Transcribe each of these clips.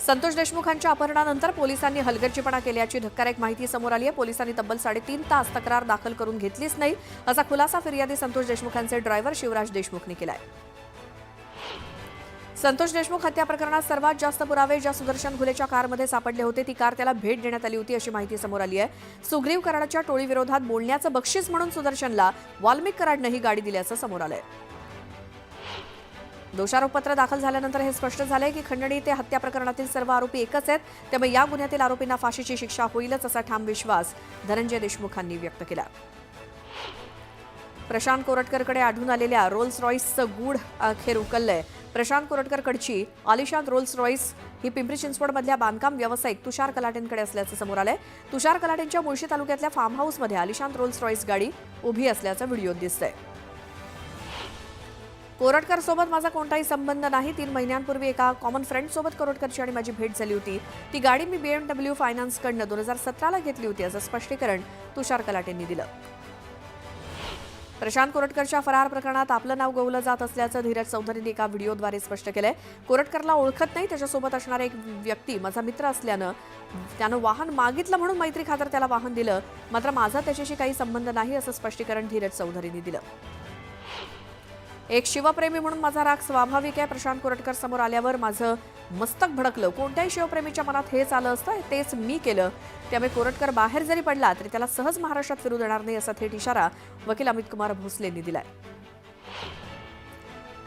संतोष देशमुखांच्या अपहरणानंतर पोलिसांनी हलगर्जीपणा केल्याची धक्कादायक माहिती समोर आली आहे। पोलिसांनी तब्बल 3.5 तास तक्रार दाखल करून घेतलीच नाही, असा खुलासा फिर्यादी संतोष देशमुखांचे ड्रायव्हर शिवराज देशमुखने केलाय। संतोष देशमुख हत्या प्रकरणात सर्वात जास्त पुरावे ज्या सुदर्शन घुलेच्या कारमध्ये सापडले होते ती कार त्याला भेट देण्यात आली होती अशी माहिती समोर आली आहे। सुग्रीव कराडच्या टोळीविरोधात बोलण्याचं बक्षीस म्हणून सुदर्शनला वाल्मिक कराडनं ही गाडी दिल्याचं समोर आलंय। दोषारोपपत्र दाखल झाल्यानंतर हे स्पष्ट झालंय की खंडणी ते हत्या प्रकरणातील सर्व आरोपी एकच आहेत, त्यामुळे या गुन्ह्यातील आरोपींना फाशीची शिक्षा होईलच असा ठाम विश्वास धनंजय देशमुखांनी व्यक्त केला। प्रशांत कोरटकरकडे आढळून आलेल्या रोल्स रॉईसचं गूढ अखेर उकललंय। प्रशांत कोरटकरकडची आलिशान रोल्स रॉईस ही पिंपरी चिंचवडमधल्या बांधकाम व्यावसायिक तुषार कलाटेंकडे असल्याचं समोर आलंय। तुषार कलाटेंच्या मुळशी तालुक्यातल्या फार्म हाऊसमध्ये आलिशान रोल्स रॉईस गाडी उभी असल्याचा व्हिडिओ दिसतोय। कोरटकर सोबत माझा कोणताही संबंध नाही। 3 महिन्यांपूर्वी एका कॉमन फ्रेंड सोबत कोरटकरची आणि माझी भेट झाली होती। ती गाडी मी BMW फायनान्सकडनं 2017ला घेतली होती असं स्पष्टीकरण तुषार कलाटेंनी दिलं। प्रशांत कोरटकरच्या फरार प्रकरणात आपलं नाव गवलं जात असल्याचं धीरज चौधरींनी एका व्हिडिओद्वारे स्पष्ट केलंय। कोरटकरला ओळखत नाही, त्याच्यासोबत असणारा एक व्यक्ती माझा मित्र असल्यानं त्यानं वाहन मागितलं म्हणून मैत्री खातर त्याला वाहन दिलं, मात्र माझा त्याच्याशी काही संबंध नाही असं स्पष्टीकरण धीरज चौधरींनी दिलं। एक शिवप्रेमी म्हणून माझा राग स्वाभाविक आहे। प्रशांत कोरटकर समोर आल्यावर माझं मस्तक भडकलं। कोणत्याही शिवप्रेमीच्या मनात हेच आलं असतं, तेच मी केलं। त्यामुळे कोरटकर बाहेर जरी पडला तरी त्याला सहज महाराष्ट्रात फिरू देणार नाही असा थेट इशारा वकील अमित कुमार भोसलेंनी दिलाय।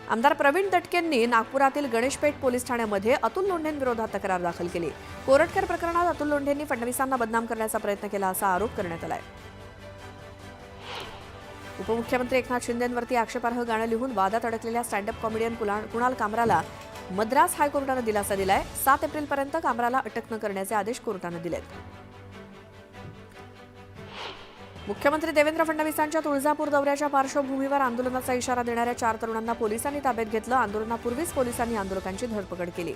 आमदार प्रवीण दटकेंनी नागपुरातील गणेशपेठ पोलीस ठाण्यामध्ये अतुल लोंढेंविरोधात तक्रार दाखल केली। कोरटकर प्रकरणात अतुल लोंढेंनी फडणवीसांना बदनाम करण्याचा प्रयत्न केला असा आरोप करण्यात आलाय। उपमुख्यमंत्री एकनाथ शिंदेंवरती आक्षेपार्ह गाणं लिहून वादात अडकलेल्या स्टँडअप कॉमेडियन कुणाल कामराला मद्रास हायकोर्टानं दिलासा दिलाय। 7 एप्रिलपर्यंत कामराला अटक न करण्याचे आदेश कोर्टानं दिलेत। मुख्यमंत्री देवेंद्र फडणवीसांच्या तुळजापूर दौऱ्याच्या पार्श्वभूमीवर आंदोलनाचा इशारा देणाऱ्या 4 तरुणांना पोलिसांनी ताब्यात घेतलं। आंदोलनापूर्वीच पोलिसांनी आंदोलकांची धरपकड केली।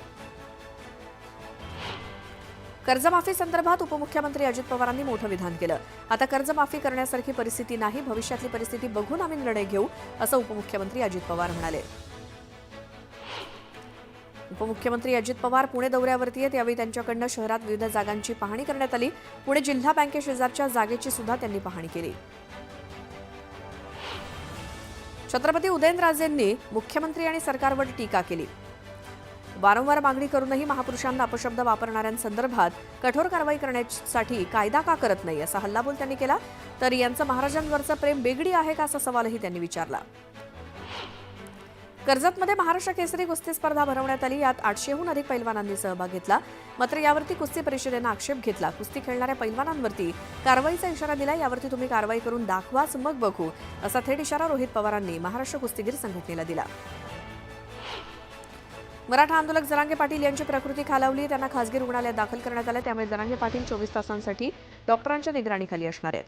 कर्जमाफी संदर्भात उपमुख्यमंत्री अजित पवारांनी मोठं विधान केलं। आता कर्जमाफी करण्यासारखी परिस्थिती नाही, भविष्यातली परिस्थिती बघून आम्ही निर्णय घेऊ असं उपमुख्यमंत्री अजित पवार म्हणाले। उपमुख्यमंत्री अजित पवार पुणे दौऱ्यावरती आहेत, यावेळी त्यांच्याकडनं शहरात विविध जागांची पाहणी करण्यात आली। पुणे जिल्हा बँकेशेजारच्या जागेची सुद्धा त्यांनी पाहणी केली। छत्रपती उदयनराजेंनी मुख्यमंत्री आणि सरकारवर टीका केली। वारंवार मागणी करूनही महापुरुषांना अपशब्द वापरणाऱ्यांसंदर्भात कठोर कारवाई करण्यासाठी कायदा का करत नाही असा हल्लाबोल त्यांनी केला। तर यांचं महाराजांवरचं प्रेम बेगडी आहे का असा सवालही त्यांनी विचारला। कर्जतमध्ये महाराष्ट्र केसरी कुस्ती स्पर्धा भरवण्यात आली। यात 800हून अधिक पैलवानांनी सहभाग घेतला, मात्र यावरती कुस्ती परिषदेनं आक्षेप घेतला। कुस्ती खेळणाऱ्या पैलवानांवरती कारवाईचा इशारा दिला। यावरती तुम्ही कारवाई करून दाखवाच, मग बघू असा थेट इशारा रोहित पवारांनी महाराष्ट्र कुस्तीगीर संघटनेला दिला। मराठा आंदोलक जरांगे पाटील यांची प्रकृती खालावली, त्यांना खासगी रुग्णालयात दाखल करण्यात आले। त्यामुळे जरांगे पाटील 24 तासांसाठी डॉक्टरांच्या निगराणीखाली असणार आहेत।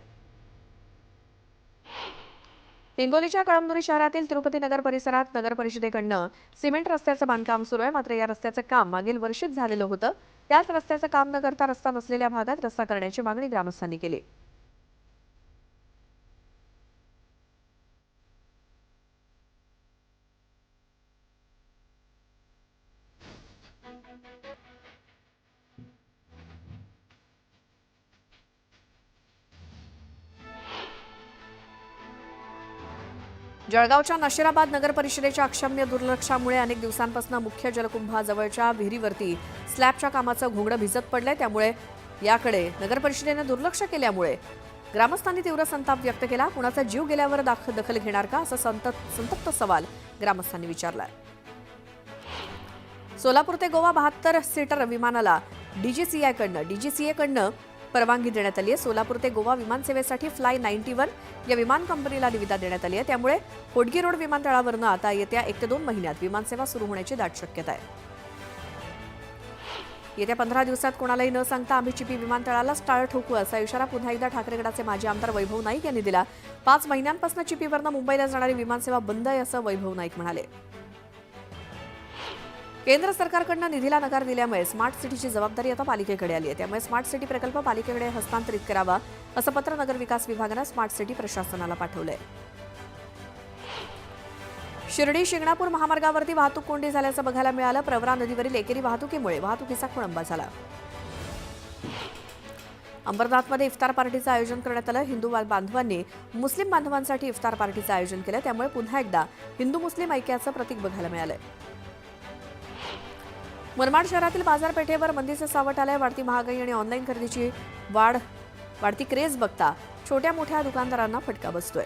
हिंगोलीच्या कळमनुरी शहरातील तिरुपती नगर परिसरात नगर परिषदेकडनं सिमेंट रस्त्याचं बांधकाम सुरू आहे, मात्र या रस्त्याचं काम मागील वर्षीच झालेलं होतं। त्याच रस्त्याचं काम न करता रस्ता नसलेल्या भागात रस्ता करण्याची मागणी ग्रामस्थांनी केली। जळगावच्या नशिराबाद नगर परिषदेच्या अक्षम्य दुर्लक्षामुळे अनेक दिवसांपासून मुख्य जलकुंभाजवळच्या विहिरीवरती स्लॅबच्या कामाचं घोंगडं भिजत पडलंय। त्यामुळे याकडे नगर परिषदेनं दुर्लक्ष केल्यामुळे ग्रामस्थांनी तीव्र संताप व्यक्त केला। कुणाचा जीव गेल्यावर दखल घेणार का असा संतप्त सवाल ग्रामस्थांनी विचारलाय। सोलापूर ते गोवा 72 सीटर विमानाला डीजीसीए कडनं परवानगी देण्यात आली आहे। सोलापूर ते गोवा विमानसेवेसाठी फ्लाय 91 या विमान कंपनीला निविदा देण्यात आली आहे। त्यामुळे होडगी रोड विमानतळावरनं आता येत्या 1 ते 2 महिन्यात विमानसेवा सुरू होण्याची दाट शक्यता आहे। येत्या 15 दिवसात कोणालाही न सांगता आम्ही चिपी विमानतळाला टाळं ठोकू असा इशारा पुन्हा एकदा ठाकरे गटाचे माजी आमदार वैभव नाईक यांनी दिला। 5 महिन्यांपासून चिपीवरनं मुंबईला जाणारी विमानसेवा बंद आहे असं वैभव नाईक म्हणाले। केंद्र सरकारकडनं निधीला नकार दिल्यामुळे स्मार्ट सिटीची जबाबदारी आता पालिकेकडे आली आहे। त्यामुळे स्मार्ट सिटी प्रकल्प पालिकेकडे हस्तांतरित करावा असं पत्र नगर विकास विभागानं स्मार्ट सिटी प्रशासनाला पाठवलंय। शिर्डी शिंगणापूर महामार्गावरती वाहतूक कोंडी झाल्याचं बघायला मिळालं. प्रवरा नदीवरील एकेरी वाहतुकीमुळे वाहतुकीचा खोळंबा झाला. अंबरनाथमध्ये इफ्तार पार्टीचं आयोजन करण्यात आलं. हिंदू बांधवांनी मुस्लिम बांधवांसाठी इफ्तार पार्टीचं आयोजन केलं. त्यामुळे पुन्हा एकदा हिंदू मुस्लिम ऐक्याचं प्रतीक बघायला मिळालंय. मुरबाड शहरातील बाजारपेठेवर बंदीचं सावट आलंय. वाढती महागाई आणि ऑनलाईन खरेदीची वाढती क्रेज बघता छोट्या मोठ्या दुकानदारांना फटका बसतोय.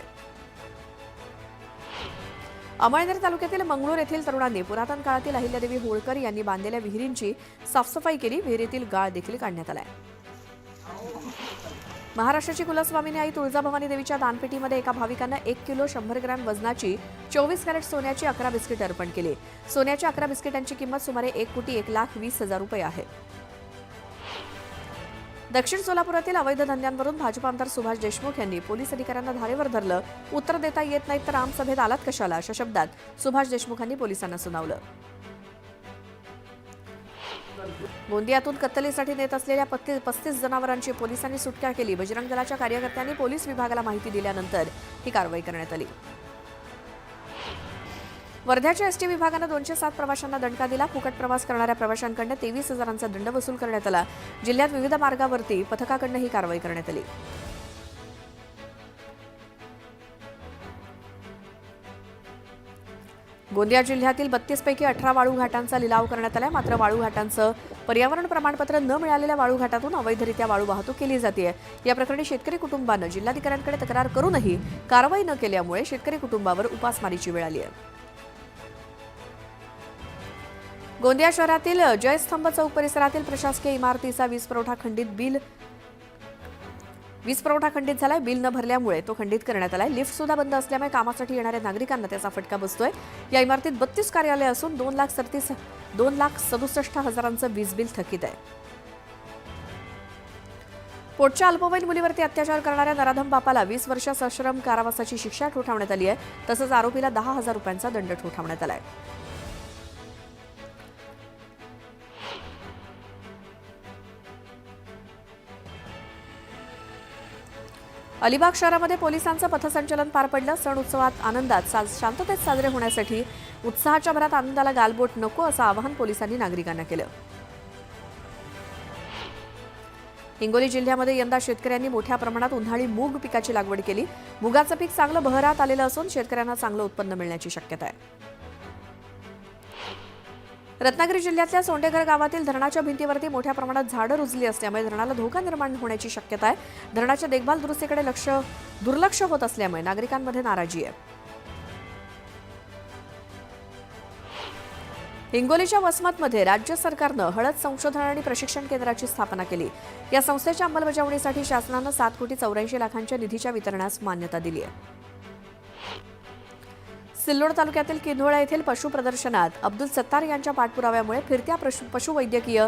अमळनेर तालुक्यातील मंगळूर येथील तरुणांनी पुरातन काळातील अहिल्यादेवी होळकर यांनी बांधलेल्या विहिरींची साफसफाई केली. विहिरीतील गाळ देखील काढण्यात आलाय. महाराष्ट्राची कुलस्वामिनी आई तुळजाभवानी देवीच्या दानपेटीमध्ये एका भाविकांना 1 किलो 100 ग्रॅम वजनाची 24 कॅरेट सोन्याची 11 बिस्किट अर्पण केली. सोन्याच्या 11 बिस्किटांची किंमत सुमारे 1,01,20,000 रुपये आहे. दक्षिण सोलापुरातील अवैध धंद्यांवरून भाजप आमदार सुभाष देशमुख यांनी पोलीस अधिकाऱ्यांना धारेवर धरलं. उत्तर देता येत नाहीत तर आमसभेत आलात कशाला, अशा शब्दात सुभाष देशमुखांनी पोलिसांना सुनावलं. गोंदियातून कत्तलीसाठी नेत असलेल्या 35 जनावरांची पोलिसांनी सुटका केली. बजरंग दलाच्या कार्यकर्त्यांनी पोलीस विभागाला माहिती दिल्यानंतर ही कारवाई करण्यात आली. वर्ध्याच्या एसटी विभागानं 207 प्रवाशांना दणका दिला. फुकट प्रवास करणाऱ्या प्रवाशांकडून 23,000चा दंड वसूल करण्यात आला. जिल्ह्यात विविध मार्गावरती पथकाकडून ही कारवाई करण्यात आली. गोंदिया जिल्ह्यातील 32 पैकी 18 वाळू घाटांचा लिलाव करण्यात आला. मात्र वाळू घाटांचं पर्यावरण प्रमाणपत्र न मिळालेल्या वाळू घाटातून अवैधरित्या वाळू वाहतूक केली जाते. या प्रकरणी शेतकरी कुटुंबानं जिल्हाधिकाऱ्यांकडे तक्रार करूनही कारवाई न केल्यामुळे शेतकरी कुटुंबावर उपासमारीची वेळ आली आहे. गोंदिया शहरातील जयस्तंभ चौक परिसरातील प्रशासकीय इमारतीचा वीज पुरवठा खंडित झालाय. बिल न भरल्यामुळे तो खंडित करण्यात आलाय. लिफ्ट सुद्धा बंद असल्यामुळे कामासाठी येणाऱ्या नागरिकांना त्याचा फटका बसतोय. या इमारतीत 32 कार्यालय असून 2,67,000चं वीज बिल थकीत आहे. पोटच्या अल्पवयीन मुलीवरती अत्याचार करणाऱ्या नराधम बापाला 20 वर्ष सश्रम कारावासाची शिक्षा ठोठावण्यात आली आहे. तसंच आरोपीला 10,000 रुपयांचा दंड ठोठावण्यात आलाय. अलिबाग शहरामध्ये पोलिसांचं पथसंचलन पार पडलं. सण उत्सवात आनंदात शांततेत साजरे होण्यासाठी उत्साहाच्या भरात आनंदाला गालबोट नको असं आवाहन पोलिसांनी नागरिकांना केलं. हिंगोली जिल्ह्यामध्ये यंदा शेतकऱ्यांनी मोठ्या प्रमाणात उन्हाळी मूग पिकाची लागवड केली. मुगाचं पीक चांगलं बहरात आलेलं असून शेतकऱ्यांना चांगलं उत्पन्न मिळण्याची शक्यता आहे. रत्नागिरी जिल्ह्यातल्या सोंडेघर गावातील धरणाच्या भिंतीवरती मोठ्या प्रमाणात झाडं रुजली असल्यामुळे धरणाला धोका निर्माण होण्याची शक्यता आहे. धरणाच्या देखभाल दुरुस्तीकडे दुर्लक्ष होत असल्यामुळे नागरिकांमध्ये नाराजी आहे. हिंगोलीच्या वसमतमध्ये राज्य सरकारनं हळद संशोधन आणि प्रशिक्षण केंद्राची स्थापना केली. या संस्थेच्या अंमलबजावणीसाठी शासनानं 7,84,00,000च्या निधीच्या वितरणास मान्यता दिली आहे. सिल्लोड तालुक्यातील किन्होळा येथील पशु प्रदर्शनात अब्दुल सत्तार यांच्या पाठपुराव्यामुळे फिरत्या पशुवैद्यकीय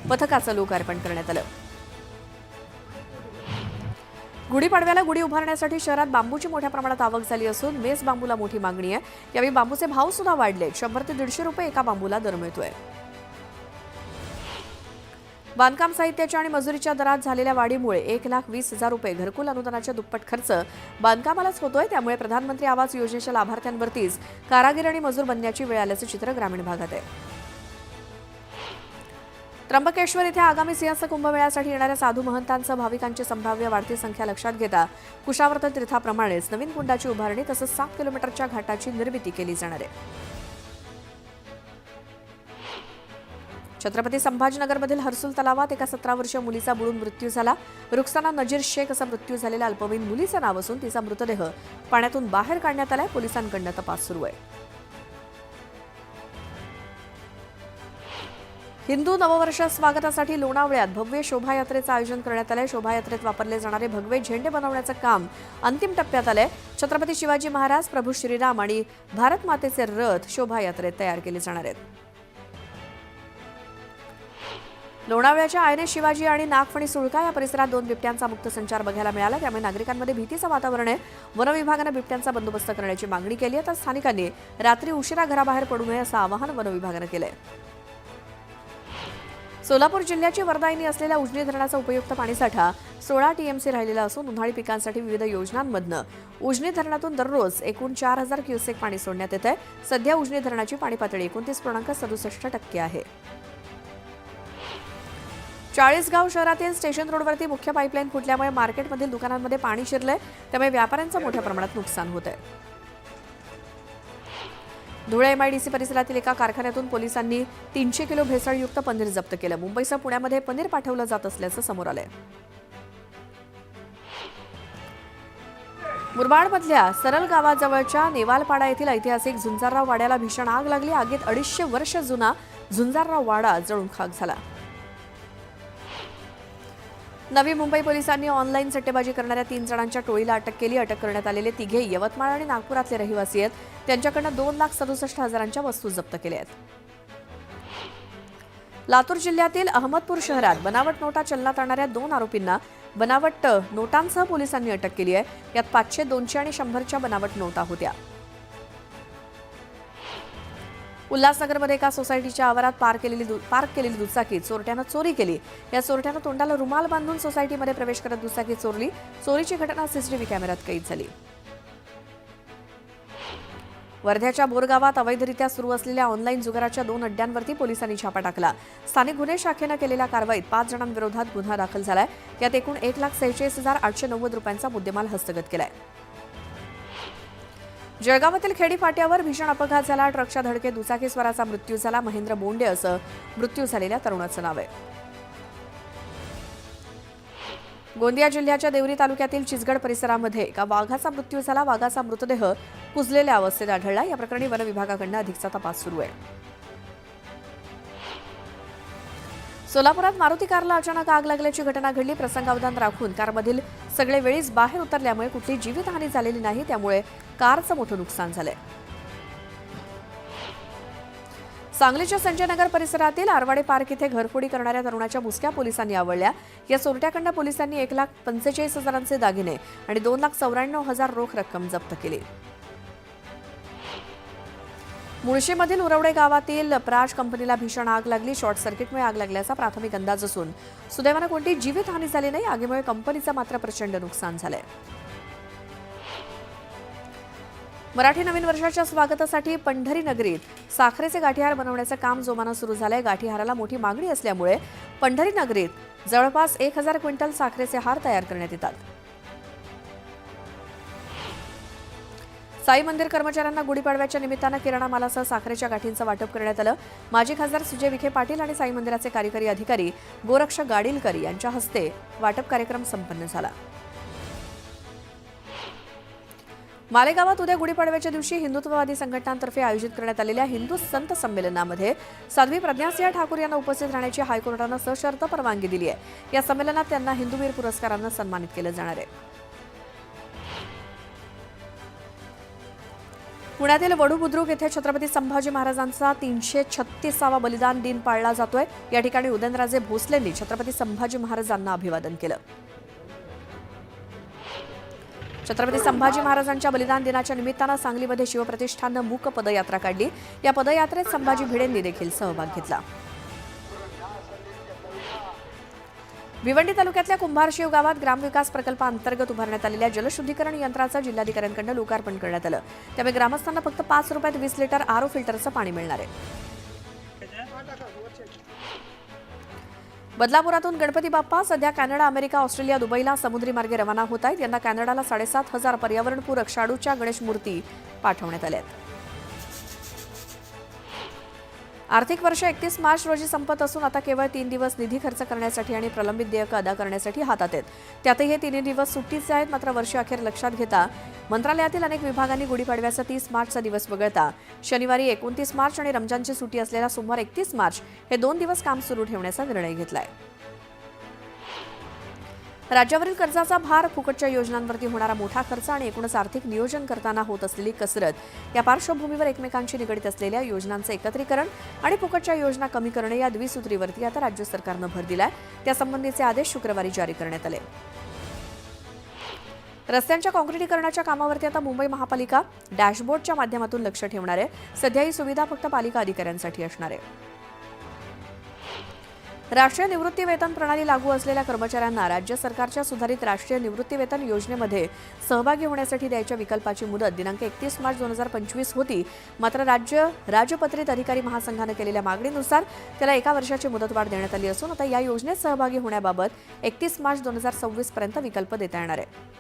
पथकाचं लोकार्पण करण्यात आलं. गुढीपाडव्याला गुढी उभारण्यासाठी शहरात बांबूची मोठ्या प्रमाणात आवक झाली असून मेस बांबूला मोठी मागणी आहे. यावेळी बांबूचे भाव सुद्धा वाढले. 100 ते 150 रुपये एका बांबूला दर मिळतोय. बांधकाम साहित्याच्या आणि मजुरीच्या दरात झालेल्या वाढीमुळे 1,20,000 रुपये घरकुल अनुदानाच्या दुप्पट खर्च बांधकामालाच होतोय. त्यामुळे प्रधानमंत्री आवास योजनेच्या लाभार्थ्यांवरतीच कारागीर आणि मजूर बनण्याची वेळ आल्याचं चित्र ग्रामीण भागात आहे. त्र्यंबकेश्वर इथे आगामी सिंहस्थ कुंभमेळ्यासाठी येणाऱ्या साधू महंतांसह भाविकांची संभाव्य वाढती संख्या लक्षात घेता कुशावर्तन तीर्थाप्रमाणेच नवीन कुंडाची उभारणी तसंच 7 किलोमीटरच्या घाटाची निर्मिती केली जाणार आहे. छत्रपती संभाजीनगरमधील हर्सुल तलावात एका 17 वर्षीय मुलीचा बुडून मृत्यू झाला. रुखसाना नजीर शेख असा मृत्यू झालेल्या अल्पवयीन मुलीचं नाव असून तिचा मृतदेह पाण्यातून बाहेर काढण्यात आलाय. पोलिसांकडून तपास सुरू आहे. हिंदू नववर्ष स्वागतासाठी लोणावळ्यात भव्य शोभायात्रेचं आयोजन करण्यात आलंय. शोभायात्रेत वापरले जाणारे भगवे झेंडे बनवण्याचं काम अंतिम टप्प्यात आलंय. छत्रपती शिवाजी महाराज, प्रभू श्रीराम आणि भारत मातेचे रथ शोभायात्रेत तयार केले जाणार आहेत. लोणावळ्याच्या आयने शिवाजी आणि नागफणी सुळका या परिसरात 2 बिबट्यांचा मुक्त संचार बघायला मिळाला. त्यामुळे नागरिकांमध्ये भीतीचं वातावरण आहे. वन विभागानं बिबट्यांचा बंदोबस्त करण्याची मागणी केली आहे तर स्थानिकांनी रात्री उशिरा घराबाहेर पडू नये असं आवाहन वन विभागानं केलंय. सोलापूर जिल्ह्याची वरदायिनी असलेल्या उजनी धरणाचा उपयुक्त पाणीसाठा 16 टीएमसी राहिलेला असून उन्हाळी पिकांसाठी विविध योजनांमधनं उजनी धरणातून दररोज एकूण 4000 क्युसेक पाणी सोडण्यात येत आहे. सध्या उजनी धरणाची पाणी पातळी 29.67% आहे. चाळीसगाव शहरातील स्टेशन रोडवरती मुख्य पाईपलाईन फुटल्यामुळे मार्केटमधील दुकानांमध्ये पाणी शिरलंय, त्यामुळे व्यापाऱ्यांचं मोठ्या प्रमाणात नुकसान होत आहे. धुळे एमआयडीसी परिसरातील एका कारखान्यातून पोलिसांनी 300 किलो भेसळयुक्त पनीर जप्त केलं. मुंबईसह पुण्यामध्ये पनीर पाठवलं जात असल्याचं समोर आलंय. मुरबाडमधल्या सरळ गावाजवळच्या नेवालपाडा येथील ऐतिहासिक झुंजारराव वाड्याला भीषण आग लागली. आगीत 250 वर्ष जुना झुंजारराव वाडा जळून खाक झाला. नवी मुंबई पोलिसांनी ऑनलाईन सट्टेबाजी करणाऱ्या 3 जणांच्या टोळीला अटक केली. अटक करण्यात आलेले तिघे यवतमाळ आणि नागपुरातले रहिवासी आहेत. त्यांच्याकडनं 2,67,000च्या वस्तू जप्त केल्या आहेत. लातूर जिल्ह्यातील अहमदपूर शहरात बनावट नोटा चलनात आणणाऱ्या 2 आरोपींना बनावट नोटांसह पोलिसांनी अटक केली आहे. यात 500, 200 आणि 100च्या बनावट नोटा होत्या. उल्हासनगरमध्ये एका सोसायटीच्या आवारात पार्क केलेली दुचाकी चोरट्यानं चोरी केली. या चोरट्यानं तोंडाला रुमाल बांधून सोसायटीमध्ये प्रवेश करत दुचाकी चोरली. चोरीची घटना सीसीटीव्ही कॅमेऱ्यात कैद झाली. वर्ध्याच्या बोरगावात अवैधरित्या सुरू असलेल्या ऑनलाईन जुगाराच्या 2 अड्ड्यांवरती पोलिसांनी छापा टाकला. स्थानिक गुन्हे शाखेनं केलेल्या कारवाईत 5 जणांविरोधात गुन्हा दाखल झालाय. यात एकूण 1,46,890 रुपयांचा मुद्देमाल हस्तगत केलाय. जळगावातील खेडी फाट्यावर भीषण अपघात झाला. ट्रकच्या धडकेत दुचाकीस्वाराचा मृत्यू झाला. महेंद्र बोंडे असं मृत्यू झालेल्या तरुणाचं नाव आहे. गोंदिया जिल्ह्याच्या देवरी तालुक्यातील चिचगड परिसरामध्ये एका वाघाचा मृत्यू झाला. वाघाचा मृतदेह कुजलेल्या अवस्थेत आढळला. या प्रकरणी वन विभागाकडून अधिकचा तपास सुरू आहे. सोलापुरात मारुती कारला अचानक आग लागल्याची घटना घडली. प्रसंगावधान राखून कारमधील सगळे वेळीच बाहेर उतरल्यामुळे कुठलीही जीवितहानी झालेली नाही. त्यामुळे कारचं मोठं नुकसान झालंय. सांगलीच्या संजयनगर परिसरातील आरवाडे पार्क इथे घरफोडी करणाऱ्या तरुणाच्या मुसक्या पोलिसांनी आवळल्या. या चोरट्याकडनं पोलिसांनी 1,45,000चे दागिने आणि 2,94,000 रोख रक्कम जप्त केली. मुळशीमधील उरवडे गावातील प्राश कंपनीला भीषण आग लागली. शॉर्ट सर्किटमुळे आग लागल्याचा प्राथमिक अंदाज असून सुदैवानं कोणतीही जीवितहानी झाली नाही. आगीमुळे कंपनीचं मात्र प्रचंड नुकसान झालंय. मराठी नवीन वर्षाच्या स्वागतासाठी पंढरी नगरीत साखरेचे गाठीहार बनवण्याचं काम जोमानं सुरू झालंय. गाठीहाराला मोठी मागणी असल्यामुळे पंढरी नगरीत जवळपास 1,000 क्विंटल साखरेचे हार तयार करण्यात येतात. साई मंदिर कर्मचाऱ्यांना गुढीपाडव्याच्या निमित्तानं किराणा मालासह साखरेच्या गाठींचं वाटप करण्यात आलं. माजी खासदार सुजय विखे पाटील आणि साई मंदिराचे कार्यकारी अधिकारी गोरक्ष गाडीलकर यांच्या हस्ते वाटप कार्यक्रम संपन्न झाला. मालेगावात उद्या गुढीपाडव्याच्या दिवशी हिंदुत्ववादी संघटनांतर्फे आयोजित करण्यात आलेल्या हिंदू संत संमेलनामध्ये साध्वी प्रज्ञासिंह ठाकूर यांना उपस्थित राहण्याची हायकोर्टानं सशर्त परवानगी दिली आहे. या संमेलनात त्यांना हिंदूवीर पुरस्कारानं सन्मानित केलं जाणार आहे. पुण्यातील वडू बुद्रुक येथे छत्रपती संभाजी महाराजांचा 336वा बलिदान दिन पाळला जातोय. या ठिकाणी उदयनराजे भोसलेंनी छत्रपती संभाजी महाराजांना अभिवादन केलं. छत्रपती संभाजी महाराजांच्या बलिदान दिनाच्या निमित्तानं सांगलीमध्ये शिवप्रतिष्ठाननं मूक पदयात्रा काढली. या पदयात्रेत संभाजी भिडेंनी देखील सहभाग घेतला. भिवंडी तालुक्यातल्या कुंभारशिव गावात ग्रामविकास प्रकल्पाअंतर्गत उभारण्यात आलेल्या जलशुद्धीकरण यंत्राचं जिल्हाधिकाऱ्यांकडून लोकार्पण करण्यात आलं. त्यामुळे ग्रामस्थांना फक्त 5 रुपयात 20 लिटर आरओ फिल्टरचं पाणी मिळणार आहे. बदलापुरातून गणपती बाप्पा सध्या कॅनडा, अमेरिका, ऑस्ट्रेलिया, दुबईला समुद्री मार्गे रवाना होत आहेत. यंदा कॅनडाला 7,500 पर्यावरणपूरक शाडूच्या गणेश मूर्ती पाठवण्यात आल्या आहेत. आर्थिक वर्ष 31 मार्च रोजी संपत असून आता केवळ 3 दिवस निधी खर्च करण्यासाठी आणि प्रलंबित देयकं अदा करण्यासाठी हातात आहेत. त्यातही हे 3 दिवस सुट्टीचे आहेत. मात्र वर्षअखेर लक्षात घेता मंत्रालयातील अनेक विभागांनी गुढीपाडव्याचा 30 मार्चचा दिवस वगळता शनिवारी 29 मार्च आणि रमजानची सुट्टी असलेला सोमवार 31 मार्च हे 2 दिवस काम सुरू ठेवण्याचा निर्णय घेतलाय. राज्यावरील कर्जाचा भार, फुकटच्या योजनांवरती होणारा मोठा खर्च आणि एकूणच आर्थिक नियोजन करताना होत असलेली कसरत या पार्श्वभूमीवर एकमेकांशी निगडीत असलेल्या योजनांचं एकत्रीकरण आणि फुकटच्या योजना कमी करणे या द्विसूत्रीवरती आता राज्य सरकारनं भर दिलाय. त्यासंबंधीचे आदेश शुक्रवारी जारी करण्यात आले. रस्त्यांच्या काँक्रिटीकरणाच्या कामावरती आता मुंबई महापालिका डॅशबोर्डच्या माध्यमातून लक्ष ठेवणार आहे. सध्या ही सुविधा फक्त पालिका अधिकाऱ्यांसाठी असणार आहे. राष्ट्रीय निवृत्ती वेतन प्रणाली लागू असलेल्या कर्मचाऱ्यांना राज्य सरकारच्या सुधारित राष्ट्रीय निवृत्ती वेतन योजनेमध्ये सहभागी होण्यासाठी द्यायच्या विकल्पाची मुदत दिनांक 31 मार्च 2025 होती. मात्र राज्य राजपत्रित अधिकारी महासंघाने केलेल्या मागणीनुसार त्याला 1 वर्षाची मुदतवाढ देण्यात आली असून आता या योजनेत सहभागी होण्याबाबत 31 मार्च 2026 पर्यंत विकल्प देता येणार आहे.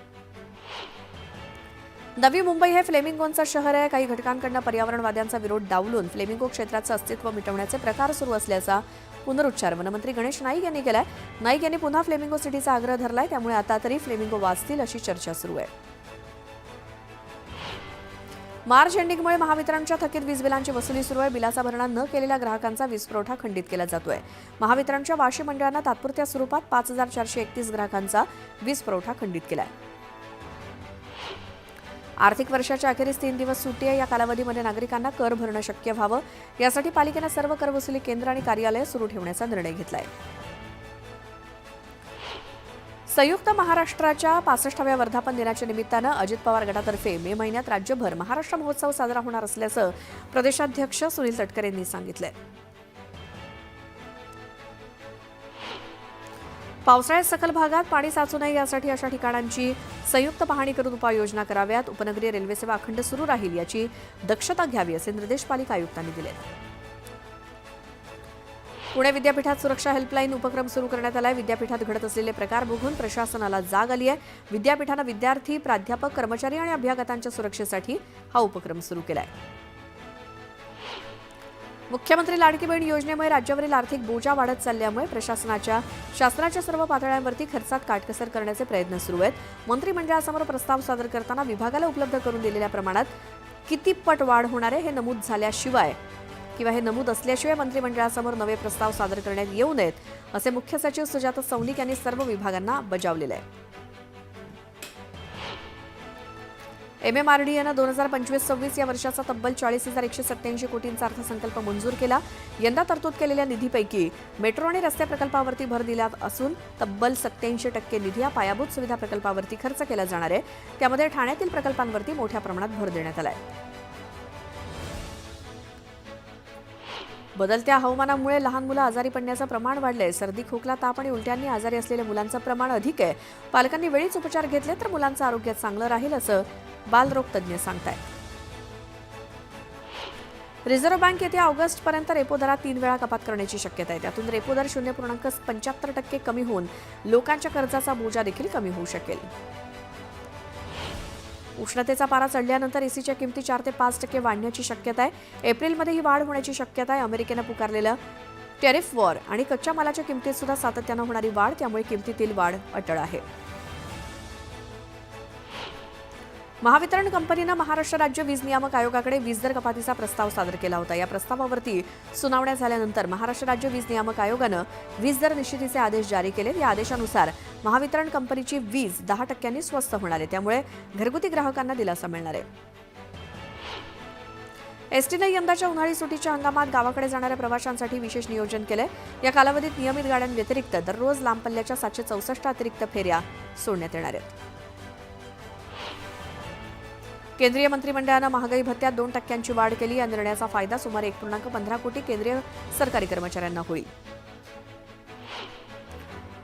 नवी मुंबई हे फ्लेमिंगोंचं शहर आहे. काही घटकांकडून पर्यावरणवाद्यांचा विरोध डावलून फ्लेमिंगो क्षेत्राचं अस्तित्व मिटवण्याचे प्रकार सुरू असल्याचा पुनरुच्चार वनमंत्री गणेश नाईक यांनी केलाय. नाईक यांनी पुन्हा फ्लेमिंगो सिटीचा आग्रह धरलाय. त्यामुळे आता तरी फ्लेमिंगो वाचतील अशी चर्चा सुरू आहे. मार्च एंडिंगमुळे महावितरणच्या थकीत वीज बिलांची वसुली सुरू आहे. बिलाचा भरणा न केलेल्या ग्राहकांचा वीज पुरवठा खंडित केला जातोय. महावितरणच्या वाशी मंडळानं तात्पुरत्या स्वरूपात 5431 ग्राहकांचा वीज पुरवठा खंडित केलाय. आर्थिक वर्षाच्या अखेरीस 3 दिवस सुट्टी आहे. या कालावधीमध्ये नागरिकांना कर भरणं शक्य व्हावं यासाठी पालिकेनं सर्व कर वसुली केंद्र आणि कार्यालय सुरू ठेवण्याचा निर्णय घेतलाय. संयुक्त महाराष्ट्राच्या 65व्या वर्धापन दिनाच्या निमित्तानं अजित पवार गटातर्फे मे महिन्यात राज्यभर महाराष्ट्र महोत्सव साजरा होणार असल्याचं प्रदेशाध्यक्ष सुनील तटकरे यांनी सांगितलंय. पावसाळ्यात सखल भागात पाणी साचू नये यासाठी अशा ठिकाणांची संयुक्त पाहणी करून उपाययोजना कराव्यात. उपनगरीय रेल्वे सेवा अखंड सुरू राहील याची दक्षता घ्यावी असे निर्देश पालिका आयुक्तांनी दिले. पुणे विद्यापीठात सुरक्षा हेल्पलाईन उपक्रम सुरू करण्यात आलाय. विद्यापीठात घडत असलेले प्रकार बघून प्रशासनाला जाग आली आहे. विद्यापीठानं विद्यार्थी, प्राध्यापक, कर्मचारी आणि अभ्यागतांच्या सुरक्षेसाठी हा उपक्रम सुरू केलाय. मुख्यमंत्री लाडकी बहीण योजनेमुळे राज्यावरील आर्थिक बोजा वाढत चालल्यामुळे शासनाच्या सर्व पातळ्यांवरती खर्चात काटकसर करण्याचे प्रयत्न सुरू आहेत. मंत्रिमंडळासमोर प्रस्ताव सादर करताना विभागाला उपलब्ध करून दिलेल्या प्रमाणात किती पट वाढ होणार आहे हे नमूद झाल्याशिवाय किंवा हे नमूद असल्याशिवाय मंत्रिमंडळासमोर नवे प्रस्ताव सादर करण्यात येऊ नयेत असे मुख्य सचिव सुजाता सौनिक यांनी सर्व विभागांना बजावलेले आहे. MMRDAनं 2025-26 या वर्षाचा तब्बल 40,187 कोटींचा अर्थसंकल्प मंजूर केला. यंदा तरतूद केलेल्या निधीपैकी मेट्रो आणि रस्ते प्रकल्पावरती भर दिला असून तब्बल 87% निधी या पायाभूत सुविधा प्रकल्पावरती खर्च केला जाणार आहे. त्यामध्ये ठाण्यातील प्रकल्पांवरती मोठ्या प्रमाणात भर देण्यात आलाय. बदलत्या हवामानामुळे लहान मुलं आजारी पडण्याचं प्रमाण वाढलंय. सर्दी, खोकला, ताप आणि उलट्यांनी आजारी असलेल्या मुलांचं प्रमाण अधिक आहे. पालकांनी वेळीच उपचार घेतले तर मुलांचं आरोग्य चांगलं राहील असं बालरोग तज्ज्ञ सांगतायत. रिझर्व्ह बँक येत्या ऑगस्टपर्यंत रेपो दरात 3 वेळा कपात करण्याची शक्यता आहे. त्यातून रेपो दर 0.75% कमी होऊन लोकांच्या कर्जाचा बोजा देखील कमी होऊ शकेल. उष्णतेचा पारा चढल्यानंतर एसीच्या किमती 4 ते 5% वाढण्याची शक्यता आहे. एप्रिलमध्ये ही वाढ होण्याची शक्यता आहे. अमेरिकेनं पुकारलेलं टॅरिफ वॉर आणि कच्च्या मालाच्या किमतीत सुद्धा सातत्यानं होणारी वाढ त्यामुळे किमतीतील वाढ अटळ आहे. महावितरण कंपनीनं महाराष्ट्र राज्य वीज नियामक आयोगाकडे वीज दर कपातीचा प्रस्ताव सादर केला होता. या प्रस्तावावरती सुनावण्या झाल्यानंतर महाराष्ट्र राज्य वीज नियामक आयोगानं वीज दर निश्चितीचे आदेश जारी केले. या आदेशानुसार महावितरण कंपनीची वीज 10% स्वस्त होणार आहे. त्यामुळे घरगुती ग्राहकांना दिलासा मिळणार आहे. एसटीने यंदाच्या उन्हाळी सुट्टीच्या हंगामात गावाकडे जाणाऱ्या प्रवाशांसाठी विशेष नियोजन केलंय. या कालावधीत नियमित गाड्यांव्यतिरिक्त दररोज लांब पल्ल्याच्या 764 अतिरिक्त फेऱ्या सोडण्यात येणार आहेत. केंद्रीय मंत्रिमंडळानं महागाई भत्त्यात 2% वाढ केली. या निर्णयाचा फायदा सुमारे 1.15 कोटी केंद्रीय सरकारी कर्मचाऱ्यांना होईल.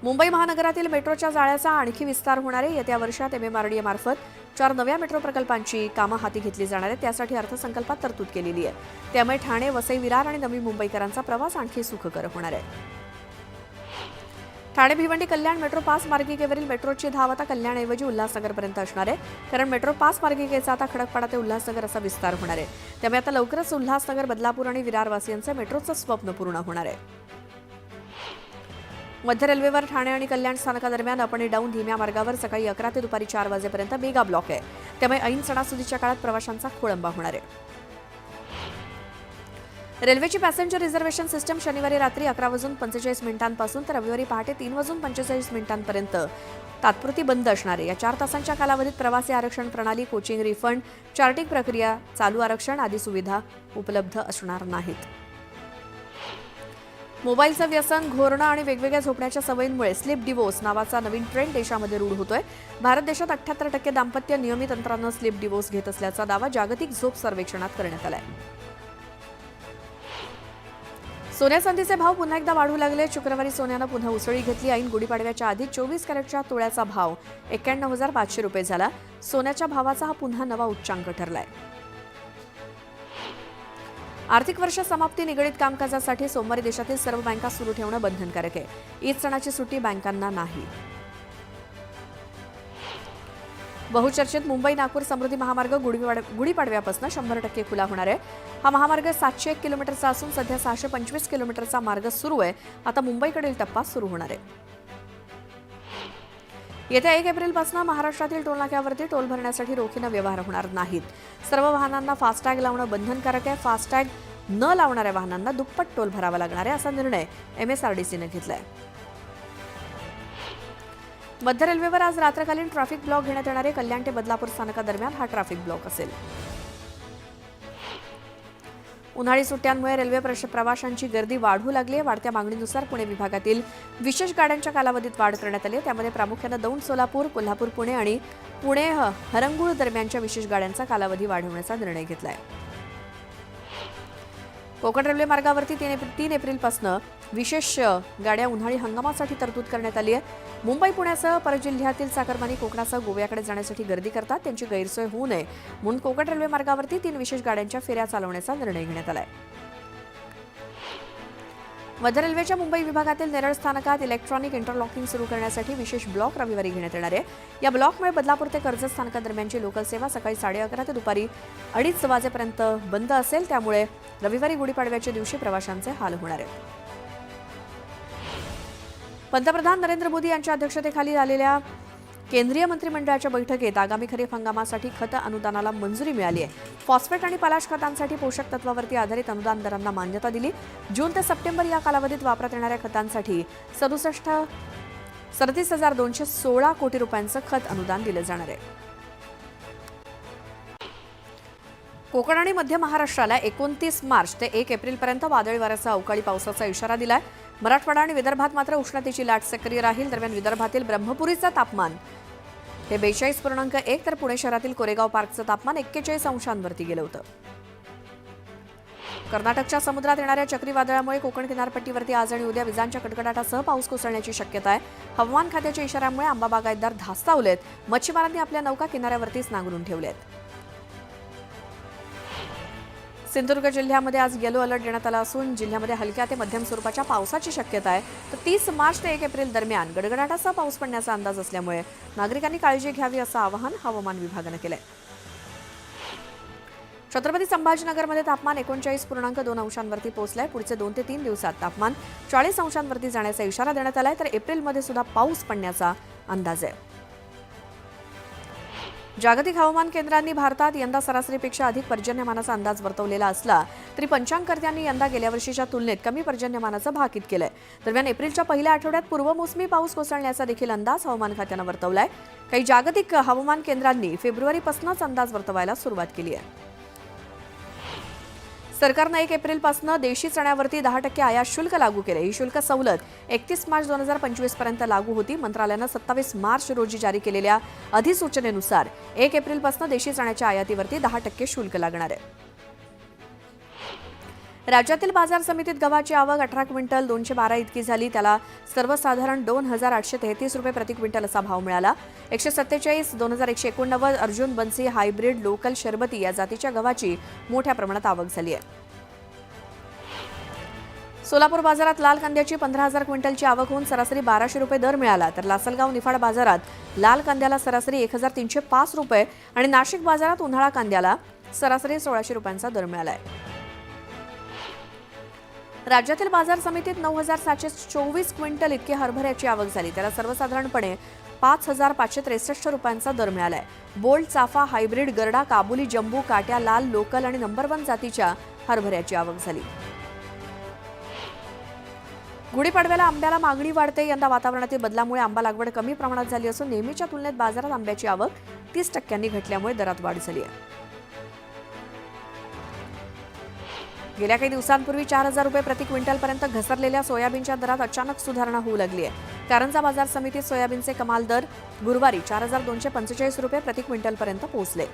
मुंबई महानगरातील मेट्रोच्या जाळ्याचा आणखी विस्तार होणार आहे. येत्या वर्षात MMRDA मार्फत 4 नव्या मेट्रो प्रकल्पांची कामं हाती घेतली जाणार आहेत. त्यासाठी अर्थसंकल्पात तरतूद केलेली आहे. त्यामुळे ठाणे, वसई, विरार आणि नवी मुंबईकरांचा प्रवास आणखी सुखकर होणार आहे. ठाणे, भिवंडी, कल्याण मेट्रो पास मार्गिकेवरील मेट्रोची धाव आता कल्याणऐवजी उल्हासनगरपर्यंत असणार आहे. कारण मेट्रो पास मार्गिकेचा आता खडकपाडा ते उल्हासनगर असा विस्तार होणार आहे. त्यामुळे आता लवकरच उल्हासनगर, बदलापूर आणि विरारवासियांचं मेट्रोचं स्वप्न पूर्ण होणार आहे. मध्य रेल्वेवर ठाणे आणि कल्याण स्थानकादरम्यान अप आणि डाऊन धीम्या मार्गावर सकाळी 11 ते दुपारी 4 वाजेपर्यंत मेगा ब्लॉक आहे. त्यामुळे ऐन सणासुदीच्या काळात प्रवाशांचा खोळंबा होणार आहे. रेल्वेची पॅसेंजर रिझर्वेशन सिस्टम शनिवारी रात्री 11:45 तर रविवारी पहाटे 3:45 तात्पुरती बंद असणार आहे. या 4 तासांच्या कालावधीत प्रवासी आरक्षण प्रणाली, कोचिंग रिफंड, चार्टिंग प्रक्रिया, चालू आरक्षण आदी सुविधा उपलब्ध असणार नाहीत. मोबाईलचं व्यसन, घोरणं आणि वेगवेगळ्या झोपण्याच्या सवयींमुळे स्लीप डिवोर्स नावाचा नवीन ट्रेंड देशामध्ये रूढ होतोय. भारत देशात 78% दाम्पत्य नियमित अंतरानं स्लीप डिवोर्स घेत असल्याचा दावा जागतिक झोप सर्वेक्षणात करण्यात आलाय. सोन्या चांदीचे भाव पुन्हा एकदा वाढू लागले. शुक्रवारी सोन्यानं पुन्हा उसळी घेतली. ऐन गुढीपाडव्याच्या आधी 24 कॅरेटच्या तोळ्याचा भाव 91,500 रुपये झाला. सोन्याच्या भावाचा हा पुन्हा नवा उच्चांक ठरलाय. आर्थिक वर्ष समाप्ती निगडीत कामकाजासाठी सोमवारी देशातील सर्व बँका सुरू ठेवणं बंधनकारक आहे. ईद सणाची सुट्टी बँकांना नाही. बहुचर्चित मुंबई नागपूर समृद्धी महामार्ग गुढीपाडव्यापासून 100% खुला होणार आहे. हा महामार्ग 701 किलोमीटरचा असून सध्या 625 किलोमीटरचा मार्ग सुरू आहे. आता मुंबईकडील टप्पा सुरू होणार आहे. येत्या 1 एप्रिलपासून महाराष्ट्रातील टोलनाक्यावरती टोल भरण्यासाठी रोखीने व्यवहार होणार नाहीत. सर्व वाहनांना फास्टॅग लावणं बंधनकारक आहे. फास्टॅग न लावणाऱ्या वाहनांना दुप्पट टोल भरावा लागणार आहे, असा निर्णय MSRDCने घेतलाय. मध्य रेल्वेवर आज रात्रकालीन ट्रॅफिक ब्लॉक घेण्यात येणार आहे. कल्याण ते बदलापूर स्थानकादरम्यान हा ट्रॅफिक ब्लॉक असेल. उन्हाळी सुट्ट्यांमुळे रेल्वे प्रवाशांची गर्दी वाढू लागली आहे. वाढत्या मागणीनुसार पुणे विभागातील विशेष गाड्यांच्या कालावधीत वाढ करण्यात आली आहे. त्यामध्ये प्रामुख्याने दौंड सोलापूर, कोल्हापूर पुणे आणि पुणे हरंगुळ दरम्यानच्या विशेष गाड्यांचा कालावधी वाढवण्याचा निर्णय घेतला आहे. कोकण रेल्वे मार्गावरती 3 एप्रिलपासून विशेष गाड्या उन्हाळी हंगामासाठी तरतूद करण्यात आली आहे. मुंबई पुण्यासह परजिल्ह्यातील चाकरमानी कोकणासह गोव्याकडे जाण्यासाठी गर्दी करतात, त्यांची गैरसोय होऊ नये म्हणून कोकण रेल्वे मार्गावरती 3 विशेष गाड्यांच्या फेऱ्या चालवण्याचा निर्णय घेण्यात आला आहे. मध्य रेल्वेच्या मुंबई विभागातील नेरळ स्थानकात इलेक्ट्रॉनिक इंटरलॉकिंग सुरू करण्यासाठी विशेष ब्लॉक रविवारी घेण्यात येणार आहे. या ब्लॉकमुळे बदलापूर ते कर्जत स्थानकादरम्यानची लोकल सेवा सकाळी 11:30 ते दुपारी 2:30 वाजेपर्यंत बंद असेल. त्यामुळे रविवारी गुढीपाडव्याच्या दिवशी प्रवाशांचे हाल होणार आहेत. पंतप्रधान नरेंद्र मोदी यांच्या अध्यक्षतेखाली झालेल्या केंद्रीय मंत्रिमंडळाच्या बैठकीत आगामी खरीप हंगामासाठी खत अनुदानाला मंजुरी मिळाली आहे. फॉस्फेट आणि पलाश खतांसाठी पोषक तत्वावरती आधारित अनुदान दरांना मान्यता दिली. जून ते सप्टेंबर या कालावधीत वापरात येणाऱ्या खतांसाठी 37,216 कोटी रुपयांचं खत अनुदान दिलं जाणार आहे. कोकण आणि मध्य महाराष्ट्राला 29 मार्च ते 1 एप्रिलपर्यंत वादळी वाऱ्यासह अवकाळी पावसाचा इशारा दिलाय. मराठवाडा आणि विदर्भात मात्र उष्णतेची लाट सक्रिय राहील. दरम्यान विदर्भातील ब्रह्मपुरीचं तापमान हे 42.1 तर पुणे शहरातील कोरेगाव पार्कचं तापमान 41 अंशांवरती गेलं होतं. कर्नाटकच्या समुद्रात येणाऱ्या चक्रीवादळामुळे कोकण किनारपट्टीवरती आज आणि उद्या विजांच्या कडकडाटासह पाऊस कोसळण्याची शक्यता आहे. हवामान खात्याच्या इशाऱ्यामुळे आंबा बागायतदार धास्तावलेत. मच्छीमारांनी आपल्या नौका किनाऱ्यावरतीच नांगरून ठेवल्यात. सिंधुदुर्ग जिल्ह्यामध्ये आज येलो अलर्ट देण्यात आला असून जिल्ह्यामध्ये हलक्या ते मध्यम स्वरूपाच्या पावसाची शक्यता आहे. तर 30 मार्च ते 1 एप्रिल दरम्यान गडगडाटासह पाऊस पडण्याचा अंदाज असल्यामुळे नागरिकांनी काळजी घ्यावी असं आवाहन हवामान विभागानं केलंय. छत्रपती संभाजीनगरमध्ये तापमान 39.2 अंशांवरती पोहोचलंय. पुढचे 2 ते 3 दिवसात तापमान 40 अंशांवरती जाण्याचा इशारा देण्यात आलाय. तर एप्रिलमध्ये सुद्धा पाऊस पडण्याचा अंदाज आहे. जागतिक हवामान केंद्रांनी भारतात यंदा सरासरीपेक्षा अधिक पर्जन्यमानाचा अंदाज वर्तवलेला असला तरी पंचांगकर्त्यांनी यंदा गेल्या वर्षीच्या तुलनेत कमी पर्जन्यमानाचं भाकीत केलंय. दरम्यान एप्रिलच्या पहिल्या आठवड्यात पूर्वमोसमी पाऊस कोसळण्याचा देखील अंदाज हवामान खात्यानं वर्तवलाय. काही जागतिक हवामान केंद्रांनी फेब्रुवारीपासूनच अंदाज वर्तवायला सुरुवात केली आहे. सरकारनं 1 एप्रिलपासून देशी चण्यावरती 10% आयात शुल्क लागू केले. ही शुल्क सवलत 31 मार्च 2025 पर्यंत लागू होती. मंत्रालयानं 27 मार्च रोजी जारी केलेल्या अधिसूचनेनुसार 1 एप्रिलपासून देशी चण्याच्या आयातीवरती 10% शुल्क लागणार आहे. राज्यातील बाजार समितीत गव्हाची आवक 18 क्विंटल 212 इतकी झाली. त्याला सर्वसाधारण 2,833 रुपये प्रति क्विंटल असा भाव मिळाला. 147 2,189 अर्जुन बन्सी हायब्रिड लोकल शरबती या जातीच्या गव्हाची मोठ्या प्रमाणात आवक झाली आहे. सोलापूर बाजारात लाल कांद्याची 15,000 क्विंटलची आवक होऊन सरासरी 1,200 रुपये दर मिळाला. तर लासलगाव निफाड बाजारात लाल कांद्याला सरासरी 1,305 रुपये आणि नाशिक बाजारात उन्हाळा कांद्याला सरासरी 1,600 रुपयांचा दर मिळाला आहे. राज्यातील बाजार समितीत 9,724 क्विंटल इतकी हरभऱ्याची आवक झाली. त्याला सर्वसाधारणपणे 5,563 रुपयांचा दर मिळालाय. बोल्ड, चाफा, हायब्रिड, गरडा, काबुली, जम्बू, काट्या, लाल, लोकल आणि नंबर 1 जातीच्या हरभऱ्याची आवक झाली. गुढीपाडव्याला आंब्याला मागणी वाढते. यंदा वातावरणातील बदलामुळे आंबा लागवड कमी प्रमाणात झाली असून नेहमीच्या तुलनेत बाजारात आंब्याची आवक 30% घटल्यामुळे दरात वाढ झाली आहे. गेल्या काही दिवसांपूर्वी 4,000 रुपये प्रति क्विंटलपर्यंत घसरलेल्या सोयाबीनच्या दरात अचानक सुधारणा होऊ लागली आहे. कारंजा बाजार समितीत सोयाबीनचे कमाल दर गुरुवारी 4,245 रुपये प्रति क्विंटलपर्यंत पोहोचले.